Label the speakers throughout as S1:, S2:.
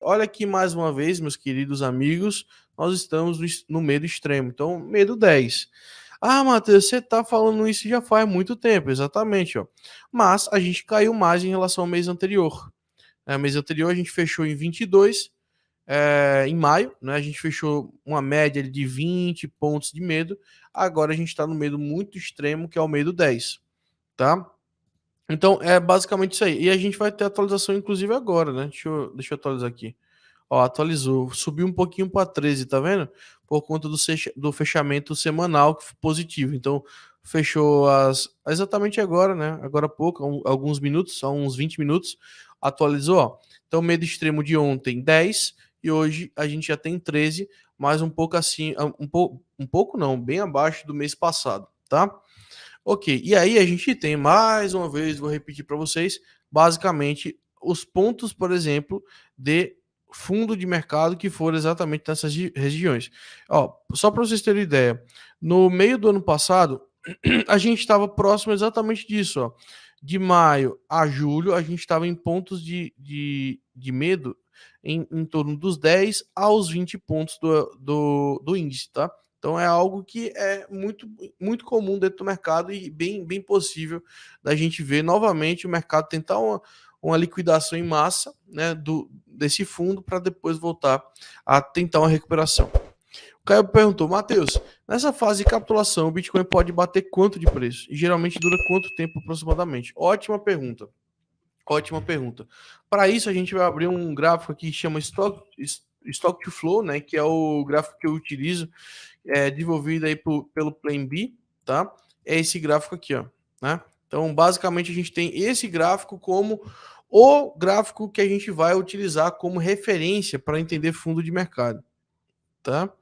S1: olha aqui mais uma vez, meus queridos amigos, nós estamos no medo extremo. Então, medo 10. Ah, Matheus, você tá falando isso já faz muito tempo, exatamente, ó. Mas a gente caiu mais em relação ao mês anterior. Mês anterior a gente fechou em 22, em maio, né? A gente fechou uma média de 20 pontos de medo. Agora a gente está no medo muito extremo, que é o medo 10, tá? Então é basicamente isso aí. E a gente vai ter atualização, inclusive, agora, né? Deixa eu atualizar aqui. Ó, atualizou. Subiu um pouquinho para 13, tá vendo? Por conta do fechamento semanal que foi positivo. Então, fechou exatamente agora, né? Agora há pouco, alguns minutos, há uns 20 minutos, atualizou, ó. Então, medo extremo de ontem, 10, e hoje a gente já tem 13, mais um pouco assim, um pouco não, bem abaixo do mês passado, tá? Ok, e aí a gente tem, mais uma vez, vou repetir para vocês, basicamente os pontos, por exemplo, de fundo de mercado que foram exatamente nessas regiões. Ó, só para vocês terem ideia, no meio do ano passado, a gente estava próximo exatamente disso, ó. De maio a julho, a gente estava em pontos de medo em torno dos 10 aos 20 pontos do índice, tá? Então é algo que é muito, muito comum dentro do mercado e bem possível da gente ver novamente o mercado tentar uma liquidação em massa, né, desse fundo para depois voltar a tentar uma recuperação. O Caio perguntou, Matheus, nessa fase de capitulação, o Bitcoin pode bater quanto de preço? E geralmente dura quanto tempo aproximadamente? Ótima pergunta. Ótima pergunta. Para isso, a gente vai abrir um gráfico aqui que chama Stock to Flow, né? Que é o gráfico que eu utilizo, desenvolvido aí pelo Plan B, tá? É esse gráfico aqui, ó, né? Então, basicamente, a gente tem esse gráfico como o gráfico que a gente vai utilizar como referência para entender fundo de mercado, tá?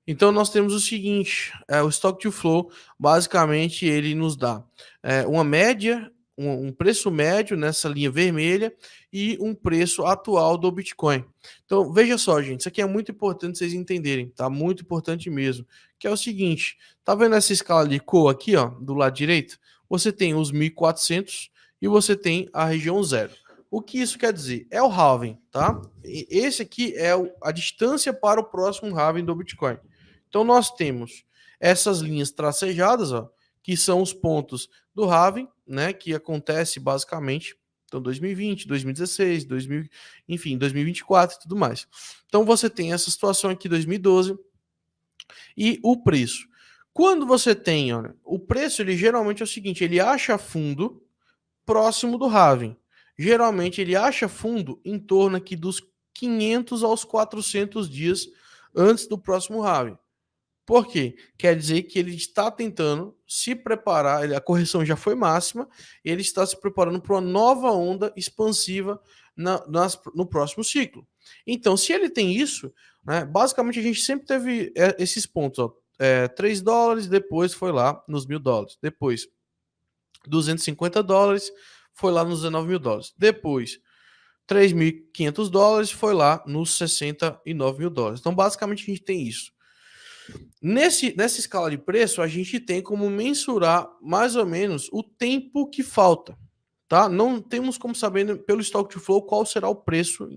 S1: Então, nós temos o seguinte, o Stock to Flow, basicamente, ele nos dá uma média, um preço médio nessa linha vermelha e um preço atual do Bitcoin. Então, veja só, gente, isso aqui é muito importante vocês entenderem, tá? Muito importante mesmo, que é o seguinte, tá vendo essa escala de cor aqui, ó, do lado direito? Você tem os 1.400 e você tem a região zero. O que isso quer dizer? É o halving, tá? Esse aqui é a distância para o próximo halving do Bitcoin. Então nós temos essas linhas tracejadas, ó, que são os pontos do halving, né, que acontece basicamente então 2020, 2016, 2000, enfim, 2024 e tudo mais. Então você tem essa situação aqui 2012 e o preço. Quando você tem, olha, o preço ele geralmente é o seguinte, ele acha fundo próximo do halving. Geralmente ele acha fundo em torno aqui dos 500 aos 400 dias antes do próximo halving. Por quê? Quer dizer que ele está tentando se preparar, a correção já foi máxima, ele está se preparando para uma nova onda expansiva no próximo ciclo. Então, se ele tem isso, né, basicamente a gente sempre teve esses pontos, ó, 3 dólares, depois foi lá nos $1.000, depois $250, foi lá nos $19.000, depois $3.500, foi lá nos $69.000. Então, basicamente a gente tem isso. Nessa escala de preço, a gente tem como mensurar mais ou menos o tempo que falta, tá? Não temos como saber pelo Stock to Flow qual será o preço,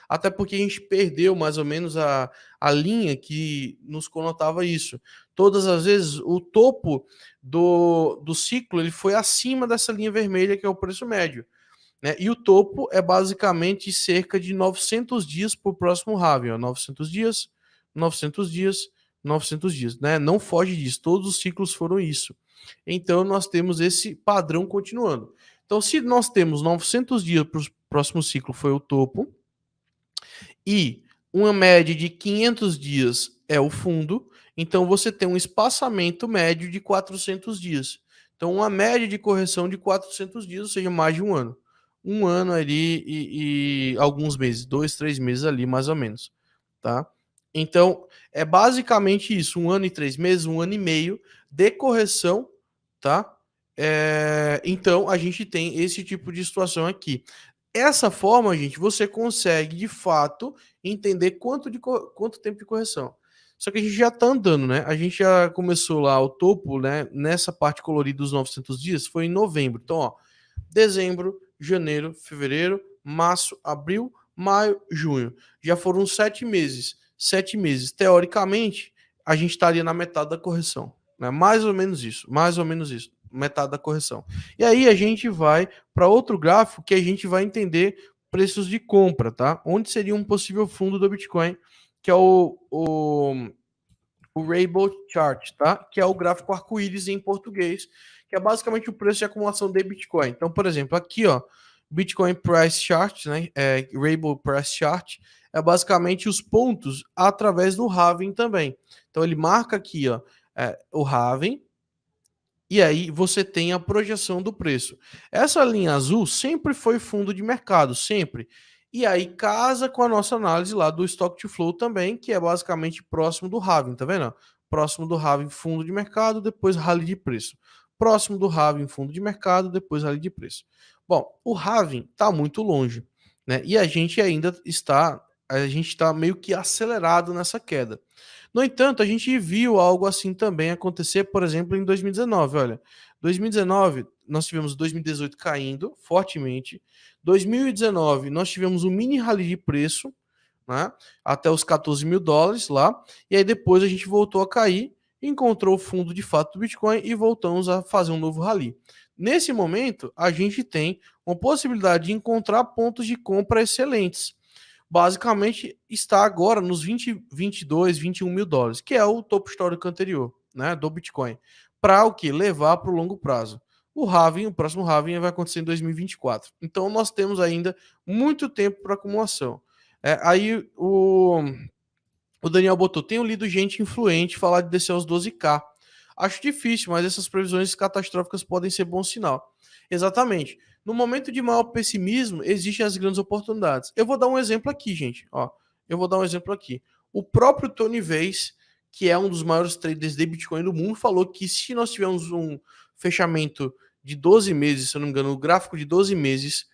S1: até porque a gente perdeu mais ou menos a linha que nos conotava isso. Todas as vezes o topo do ciclo ele foi acima dessa linha vermelha que é o preço médio, né? E o topo é basicamente cerca de 900 dias para o próximo halving, ó, 900 dias, 900 dias, 900 dias, né? Não foge disso, todos os ciclos foram isso. Então nós temos esse padrão continuando. Então se nós temos 900 dias para o próximo ciclo foi o topo e uma média de 500 dias é o fundo, então você tem um espaçamento médio de 400 dias. Então uma média de correção de 400 dias, ou seja, mais de um ano. Um ano ali e alguns meses, 2, 3 meses ali mais ou menos, tá? Então é basicamente isso, 1 ano e 3 meses, 1 ano e meio de correção, tá? Então a gente tem esse tipo de situação aqui. Essa forma, gente, você consegue de fato entender quanto tempo de correção. Só que a gente já tá andando, né? A gente já começou lá o topo, né? Nessa parte colorida dos 900 dias, foi em novembro. Então, ó, dezembro, janeiro, fevereiro, março, abril, maio, junho. Já foram 7 meses. 7 meses. Teoricamente, a gente estaria na metade da correção. Né? Mais ou menos isso. Mais ou menos isso. Metade da correção. E aí a gente vai para outro gráfico que a gente vai entender preços de compra, tá? Onde seria um possível fundo do Bitcoin, que é o Rainbow Chart, tá? Que é o gráfico arco-íris em português, que é basicamente o preço de acumulação de Bitcoin. Então, por exemplo, aqui, ó, Bitcoin Price Chart, né? Rainbow Price Chart é basicamente os pontos através do halving também. Então, ele marca aqui, ó, o halving. E aí você tem a projeção do preço. Essa linha azul sempre foi fundo de mercado, sempre. E aí casa com a nossa análise lá do Stock to Flow também, que é basicamente próximo do halving, tá vendo? Próximo do halving, fundo de mercado, depois rally de preço. Próximo do halving, fundo de mercado, depois rally de preço. Bom, o halving está muito longe, né? E a gente está meio que acelerado nessa queda. No entanto, a gente viu algo assim também acontecer, por exemplo, em 2019. Olha, 2019 nós tivemos 2018 caindo fortemente. 2019 nós tivemos um mini rally de preço, né, até os 14 mil dólares lá. E aí depois a gente voltou a cair, encontrou o fundo de fato do Bitcoin e voltamos a fazer um novo rally. Nesse momento, a gente tem uma possibilidade de encontrar pontos de compra excelentes, basicamente está agora nos 20, 22, 21 mil dólares, que é o topo histórico anterior, né, do Bitcoin, para o que? Levar para o longo prazo. O próximo halving vai acontecer em 2024. Então nós temos ainda muito tempo para acumulação. Aí o Daniel botou, tenho lido gente influente falar de descer aos 12K. Acho difícil, mas essas previsões catastróficas podem ser bom sinal. Exatamente. No momento de maior pessimismo, existem as grandes oportunidades. Eu vou dar um exemplo aqui, gente. Ó, eu vou dar um exemplo aqui. O próprio Tony Veis, que é um dos maiores traders de Bitcoin do mundo, falou que se nós tivermos um fechamento de 12 meses, se eu não me engano, o gráfico de 12 meses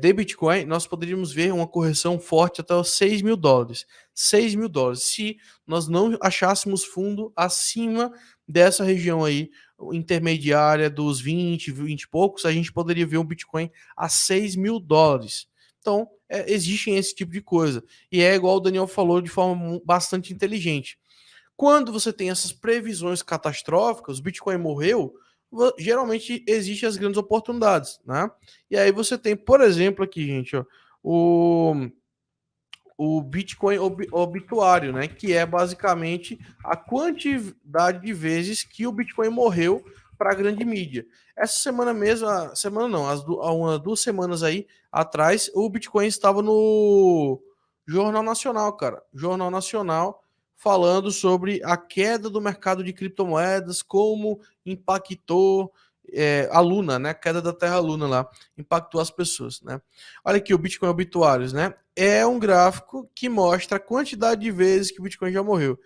S1: de Bitcoin, nós poderíamos ver uma correção forte até os 6 mil dólares. 6 mil dólares. Se nós não achássemos fundo acima dessa região aí, intermediária dos 20, 20 e poucos, a gente poderia ver um Bitcoin a 6 mil dólares. Então, existem esse tipo de coisa. E é igual o Daniel falou de forma bastante inteligente. Quando você tem essas previsões catastróficas, o Bitcoin morreu, geralmente existem as grandes oportunidades, né? E aí você tem, por exemplo, aqui, gente, ó, o Bitcoin obituário, né? Que é basicamente a quantidade de vezes que o Bitcoin morreu para a grande mídia. Essa semana mesmo, semana não, há umas 2 semanas aí atrás, o Bitcoin estava no Jornal Nacional, cara. Jornal Nacional falando sobre a queda do mercado de criptomoedas, como impactou a Luna, né? A queda da Terra Luna lá, impactou as pessoas, né? Olha aqui o Bitcoin obituários, né? É um gráfico que mostra a quantidade de vezes que o Bitcoin já morreu.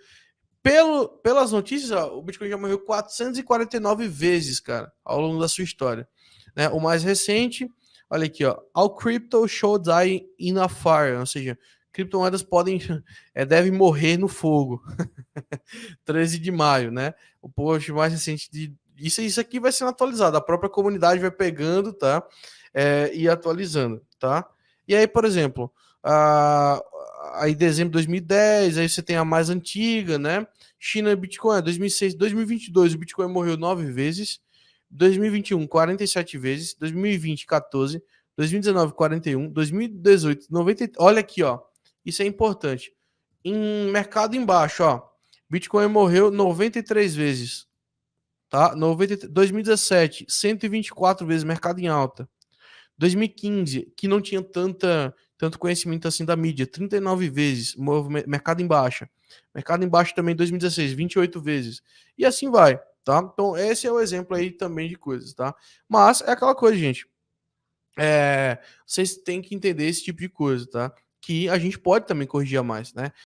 S1: Pelas notícias, ó, o Bitcoin já morreu 449 vezes, cara, ao longo da sua história. Né? O mais recente, olha aqui, ó, All crypto should die in a fire, ou seja, criptomoedas devem morrer no fogo. 13 de maio, né? O post mais recente de isso aqui vai sendo atualizado, a própria comunidade vai pegando, tá? E atualizando, tá? E aí, por exemplo, aí dezembro de 2010, aí você tem a mais antiga, né? China Bitcoin, 2006, 2022, o Bitcoin morreu 9 vezes, 2021, 47 vezes, 2020, 14, 2019, 41, 2018, 90. Olha aqui, ó. Isso é importante. Em mercado embaixo, ó. Bitcoin morreu 93 vezes, tá? 2017, 124 vezes mercado em alta. 2015, que não tinha tanto conhecimento assim da mídia, 39 vezes, mercado em baixa. Mercado em baixa também 2016, 28 vezes. E assim vai, tá? Então esse é o exemplo aí também de coisas, tá? Mas é aquela coisa, gente. Vocês têm que entender esse tipo de coisa, tá? Que a gente pode também corrigir a mais, né?